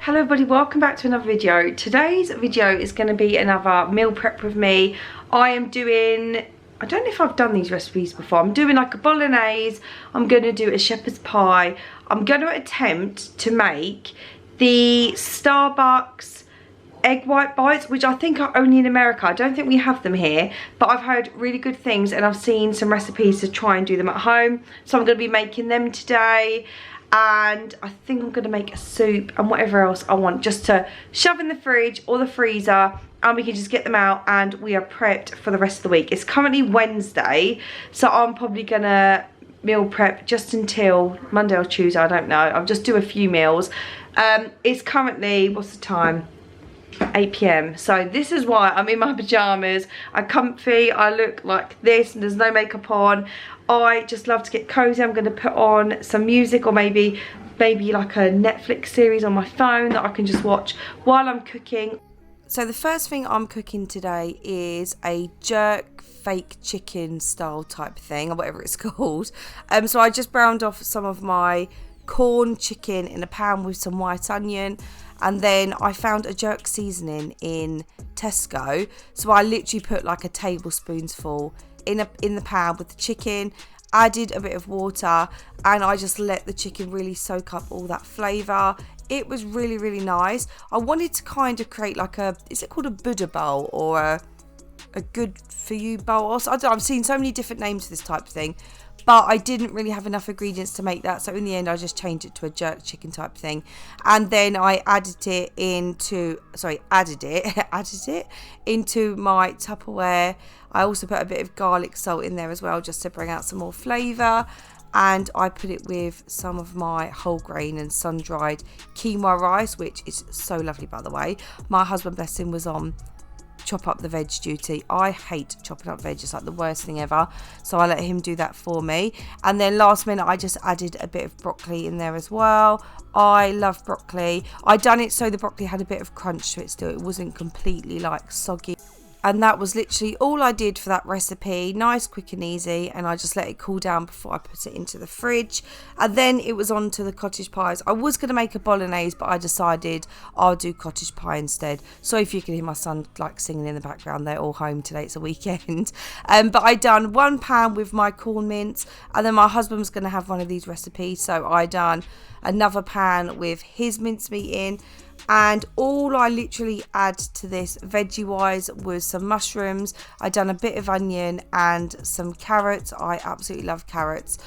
Hello everybody, welcome back to another video. Today's video is going to be another meal prep with me. I am doing, I don't know if I've done these recipes before. I'm doing like a bolognese, I'm going to do a shepherd's pie. I'm going to attempt to make the Starbucks egg white bites, which I think are only in America. I don't think we have them here, but I've heard really good things and I've seen some recipes to try and do them at home. So I'm going to be making them today. And I think I'm going to make a soup and whatever else I want just to shove in the fridge or the freezer, and we can just get them out and we are prepped for the rest of the week. It's currently Wednesday, so I'm probably going to meal prep just until Monday or Tuesday, I don't know. I'll just do a few meals. It's currently, what's the time? 8 PM. So this is why I'm in my pajamas. I'm comfy, I look like this and there's no makeup on. I just love to get cozy. I'm going to put on some music or maybe like a Netflix series on my phone that I can just watch while I'm cooking. So the first thing I'm cooking today is a jerk fake chicken style type thing, or whatever it's called. So I just browned off some of my corn chicken in a pan with some white onion, and then I found a jerk seasoning in Tesco, so I literally put like a tablespoonful in the pan with the chicken, added a bit of water, and I just let the chicken really soak up all that flavour. It was really, really nice. I wanted to kind of create like a, is it called a Buddha bowl or a good for you bowl? I don't know, I've seen so many different names for this type of thing, but I didn't really have enough ingredients to make that, so in the end I just changed it to a jerk chicken type thing. And then I added it into into my Tupperware. I also put a bit of garlic salt in there as well, just to bring out some more flavour. And I put it with some of my whole grain and sun-dried quinoa rice, which is so lovely, by the way. My husband, bless him, was on chop up the veg duty. I hate chopping up veg, it's like the worst thing ever, so I let him do that for me. And then last minute I just added a bit of broccoli in there as well. I love broccoli. I done it so the broccoli had a bit of crunch to it still, it wasn't completely like soggy. And that was literally all I did for that recipe. Nice, quick and easy. And I just let it cool down before I put it into the fridge. And then it was on to the cottage pies. I was going to make a bolognese, but I decided I'll do cottage pie instead. So if you can hear my son like singing in the background, they're all home today. It's a weekend. But I done one pan with my corn mince. And then my husband was going to have one of these recipes. So I done another pan with his mincemeat in. And all I literally add to this veggie wise was some mushrooms. I done a bit of onion and some carrots. I absolutely love carrots.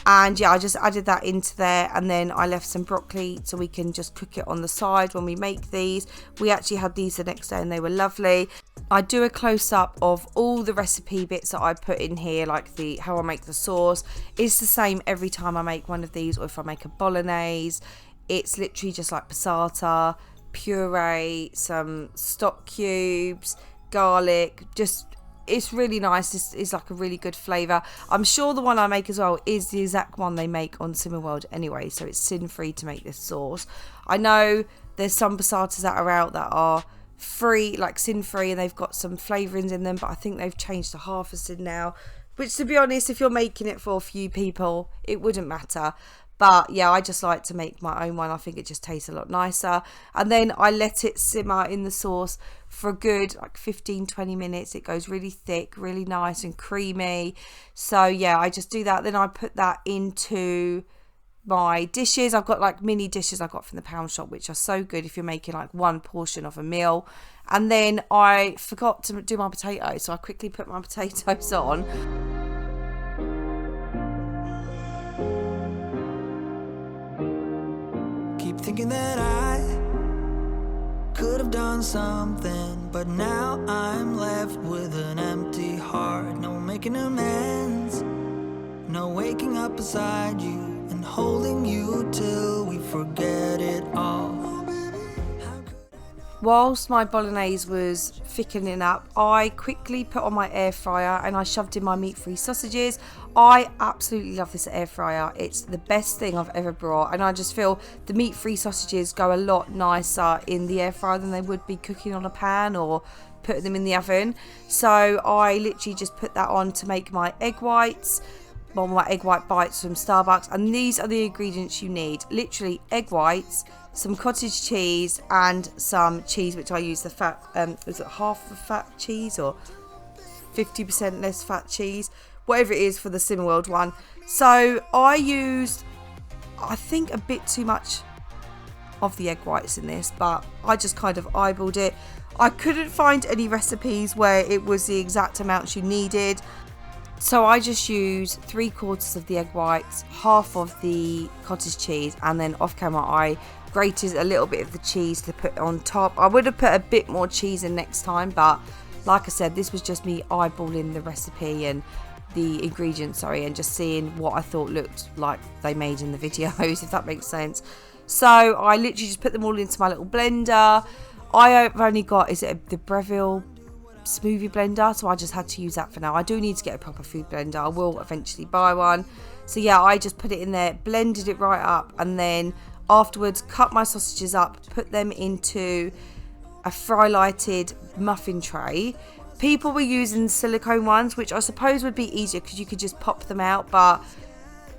And yeah, I just added that into there, and then I left some broccoli so we can just cook it on the side when we make these. We actually had these the next day and they were lovely. I do a close-up of all the recipe bits that I put in here, like how I make the sauce. It's the same every time I make one of these, or if I make a bolognese. It's literally just like passata, puree, some stock cubes, garlic, just it's really nice. It's like a really good flavour. I'm sure the one I make as well is the exact one they make on Simmerworld anyway, so it's sin free to make this sauce. I know there's some passatas that are out that are free, like sin free, and they've got some flavourings in them, but I think they've changed to half a sin now, which, to be honest, if you're making it for a few people, it wouldn't matter. But yeah, I just like to make my own one. I think it just tastes a lot nicer. And then I let it simmer in the sauce for a good like 15-20 minutes. It goes really thick, really nice and creamy. So yeah, I just do that. Then I put that into my dishes. I've got like mini dishes I got from the pound shop, which are so good if you're making like one portion of a meal. And then I forgot to do my potatoes, so I quickly put my potatoes on. Thinking that I could have done something, but now I'm left with an empty heart. No making amends, no waking up beside you and holding you till we forget it all. Whilst my bolognese was thickening up, I quickly put on my air fryer and I shoved in my meat-free sausages. I absolutely love this air fryer. It's the best thing I've ever brought, and I just feel the meat-free sausages go a lot nicer in the air fryer than they would be cooking on a pan or putting them in the oven. So I literally just put that on to make my egg whites. Well, my egg white bites from Starbucks, and these are the ingredients you need. Literally egg whites, some cottage cheese, and some cheese, which I use the fat, was it half the fat cheese or 50% less fat cheese, whatever it is for the Cineworld one. So I used, I think, a bit too much of the egg whites in this, but I just kind of eyeballed it. I couldn't find any recipes where it was the exact amount you needed, so I just used 3/4 of the egg whites, half of the cottage cheese, and then off camera I grated a little bit of the cheese to put on top. I would have put a bit more cheese in next time, but like I said, this was just me eyeballing the recipe and the ingredients, and just seeing what I thought looked like they made in the videos, if that makes sense. So I literally just put them all into my little blender. I've only got, the Breville smoothie blender, so I just had to use that for now. I do need to get a proper food blender. I will eventually buy one. So yeah, I just put it in there, blended it right up, and then afterwards cut my sausages up, put them into a fry-lighted muffin tray. People were using silicone ones, which I suppose would be easier because you could just pop them out, but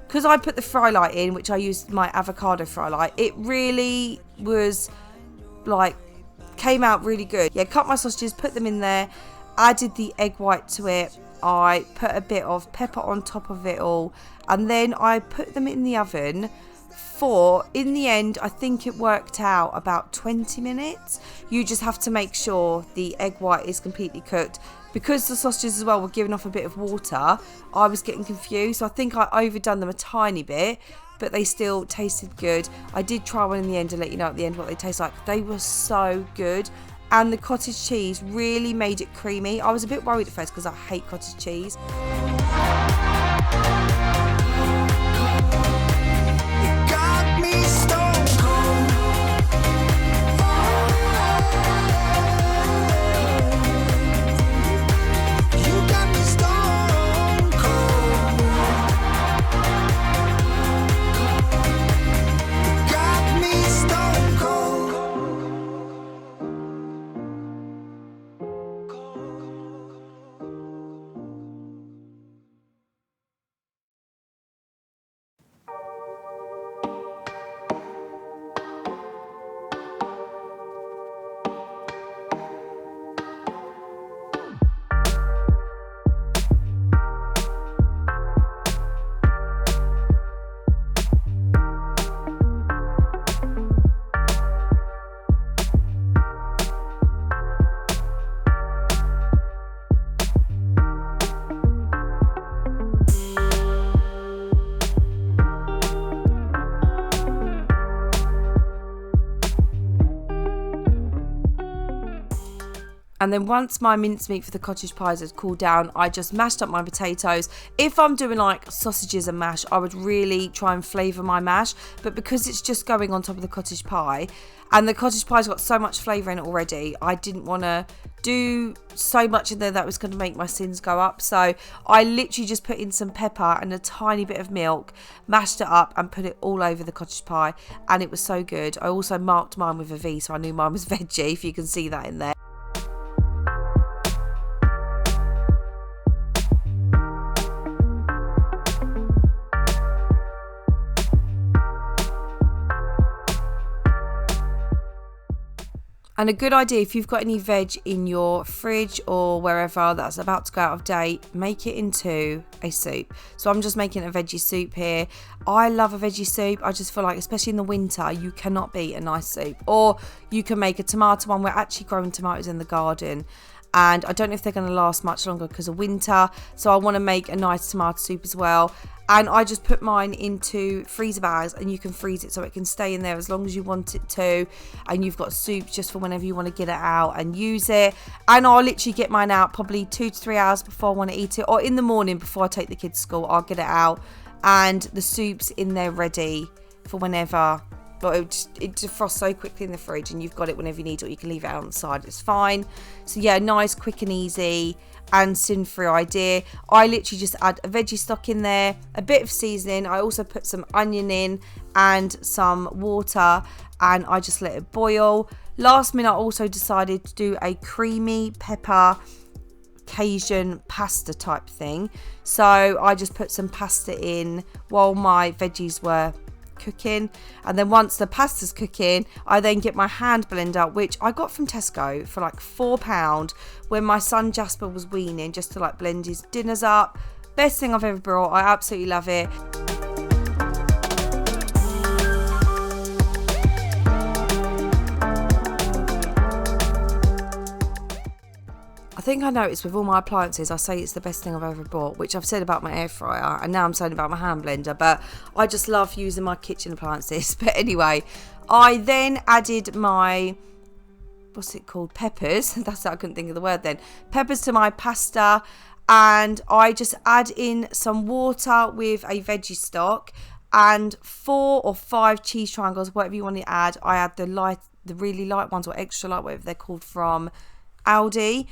because I put the fry light in, which I used my avocado fry light, it really was like, came out really good. Yeah, cut my sausages, put them in there, added the egg white to it. I put a bit of pepper on top of it all, and then I put them in the oven for, in the end, I think it worked out about 20 minutes. You just have to make sure the egg white is completely cooked. Because the sausages as well were giving off a bit of water, I was getting confused. So I think I overdone them a tiny bit, but they still tasted good. I did try one in the end to let you know at the end what they taste like. They were so good. And the cottage cheese really made it creamy. I was a bit worried at first because I hate cottage cheese. And then once my mincemeat for the cottage pies had cooled down, I just mashed up my potatoes. If I'm doing like sausages and mash, I would really try and flavour my mash. But because it's just going on top of the cottage pie, and the cottage pie's got so much flavour in it already, I didn't want to do so much in there that was going to make my sins go up. So I literally just put in some pepper and a tiny bit of milk, mashed it up and put it all over the cottage pie. And it was so good. I also marked mine with a V, so I knew mine was veggie, if you can see that in there. And a good idea, if you've got any veg in your fridge or wherever that's about to go out of date, make it into a soup. So I'm just making a veggie soup here. I love a veggie soup. I just feel like, especially in the winter, you cannot beat a nice soup. Or you can make a tomato one. We're actually growing tomatoes in the garden, and I don't know if they're going to last much longer because of winter. So I want to make a nice tomato soup as well. And I just put mine into freezer bags, and you can freeze it so it can stay in there as long as you want it to. And you've got soup just for whenever you want to get it out and use it. And I'll literally get mine out probably 2 to 3 hours before I want to eat it, or in the morning before I take the kids to school. I'll get it out, and the soup's in there ready for whenever. But it defrosts so quickly in the fridge, and you've got it whenever you need it, or you can leave it out on the side. It's fine. So yeah, nice, quick and easy and sin-free idea. I literally just add a veggie stock in there, a bit of seasoning. I also put some onion in and some water, and I just let it boil. Last minute, I also decided to do a creamy pepper Cajun pasta type thing. So I just put some pasta in while my veggies were cooking. And then once the pasta's cooking, I then get my hand blender, which I got from Tesco for like £4 when my son Jasper was weaning, just to like blend his dinners up. Best thing I've ever brought. I absolutely love it. I think I noticed with all my appliances, I say it's the best thing I've ever bought, which I've said about my air fryer, and now I'm saying about my hand blender, but I just love using my kitchen appliances. But anyway, I then added my, what's it called, peppers. That's I couldn't think of the word then. Peppers to my pasta, and I just add in some water with a veggie stock and 4 or 5 cheese triangles, whatever you want to add. I add the really light ones, or extra light, whatever they're called, from Aldi.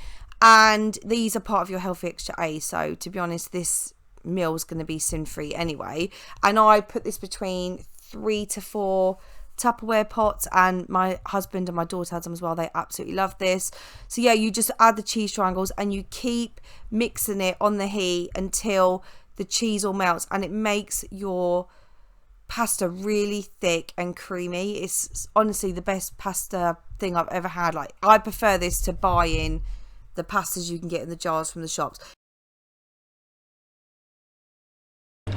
And these are part of your Healthy Extra A. So to be honest, this meal is going to be sin-free anyway. And I put this between 3 to 4 Tupperware pots, and my husband and my daughter had them as well. They absolutely love this. So yeah, you just add the cheese triangles and you keep mixing it on the heat until the cheese all melts, and it makes your pasta really thick and creamy. It's honestly the best pasta thing I've ever had. Like, I prefer this to buying the pastas you can get in the jars from the shops.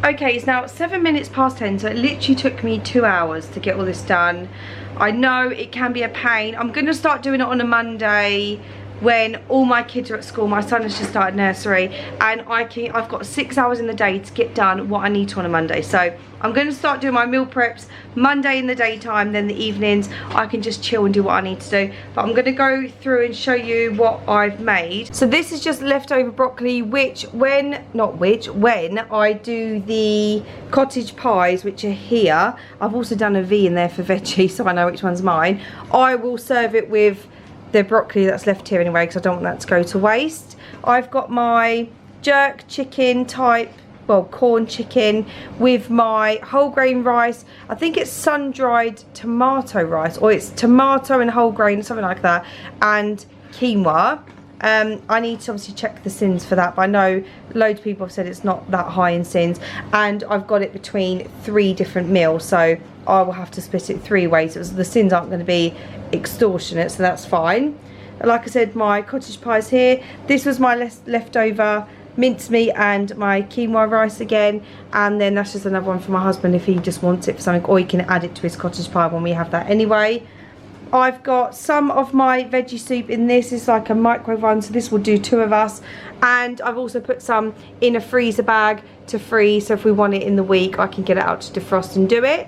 Okay, it's now 7 minutes past 10, so it literally took me 2 hours to get all this done. I know it can be a pain. I'm going to start doing it on a Monday when all my kids are at school. My son has just started nursery, and I've got 6 hours in the day to get done what I need to on a Monday. So I'm going to start doing my meal preps Monday in the daytime, then the evenings I can just chill and do what I need to do. But I'm going to go through and show you what I've made. So this is just leftover broccoli, when I do the cottage pies, which are here. I've also done a V in there for veggie, so I know which one's mine. I will serve it with the broccoli that's left here anyway, because I don't want that to go to waste. I've got my jerk chicken type, well, corn chicken, with my whole grain rice. I think it's sun-dried tomato rice, or it's tomato and whole grain, something like that, and quinoa. I need to obviously check the sins for that, but I know loads of people have said it's not that high in sins. And I've got it between 3 different meals, so I will have to split it 3 ways. The sins aren't going to be extortionate, so that's fine. Like I said, my cottage pies here. This was my leftover mincemeat and my quinoa rice again, and then that's just another one for my husband if he just wants it for something, or he can add it to his cottage pie when we have that anyway. I've got some of my veggie soup in this. It's like a microwave one, so this will do 2 of us. And I've also put some in a freezer bag to freeze, so if we want it in the week I can get it out to defrost and do it.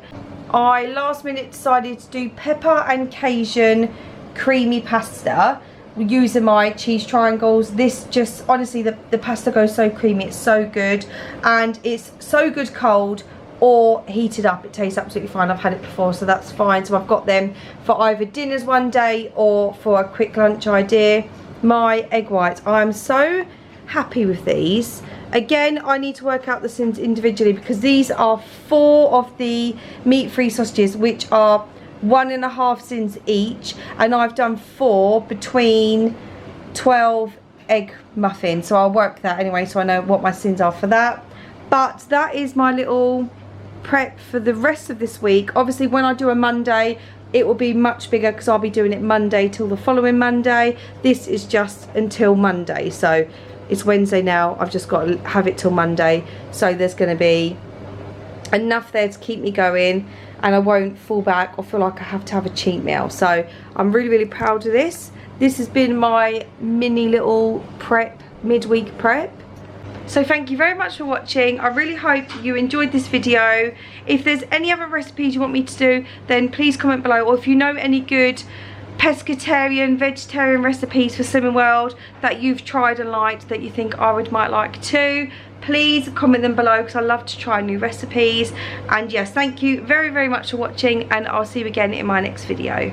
I last minute decided to do pepper and Cajun creamy pasta using my cheese triangles. This just, honestly, the pasta goes so creamy, it's so good, and it's so good cold or heated up. It tastes absolutely fine. I've had it before, so that's fine. So I've got them for either dinners one day or for a quick lunch idea. My egg whites, I'm so happy with these. Again, I need to work out the sins individually, because these are 4 of the meat-free sausages, which are 1.5 sins each, and I've done 4 between 12 egg muffins, so I'll work that anyway, so I know what my sins are for that. But that is my little prep for the rest of this week. Obviously, when I do a Monday, it will be much bigger, because I'll be doing it Monday till the following Monday. This is just until Monday, so it's Wednesday now. I've just got to have it till Monday, so there's going to be enough there to keep me going, and I won't fall back or feel like I have to have a cheat meal. So I'm really, really proud of this. This has been my mini little prep, midweek prep. So thank you very much for watching. I really hope you enjoyed this video. If there's any other recipes you want me to do, then please comment below. Or if you know any good pescatarian, vegetarian recipes for Slimming World that you've tried and liked, that you think I might like too, please comment them below, because I love to try new recipes. And yes, thank you very, very much for watching, and I'll see you again in my next video.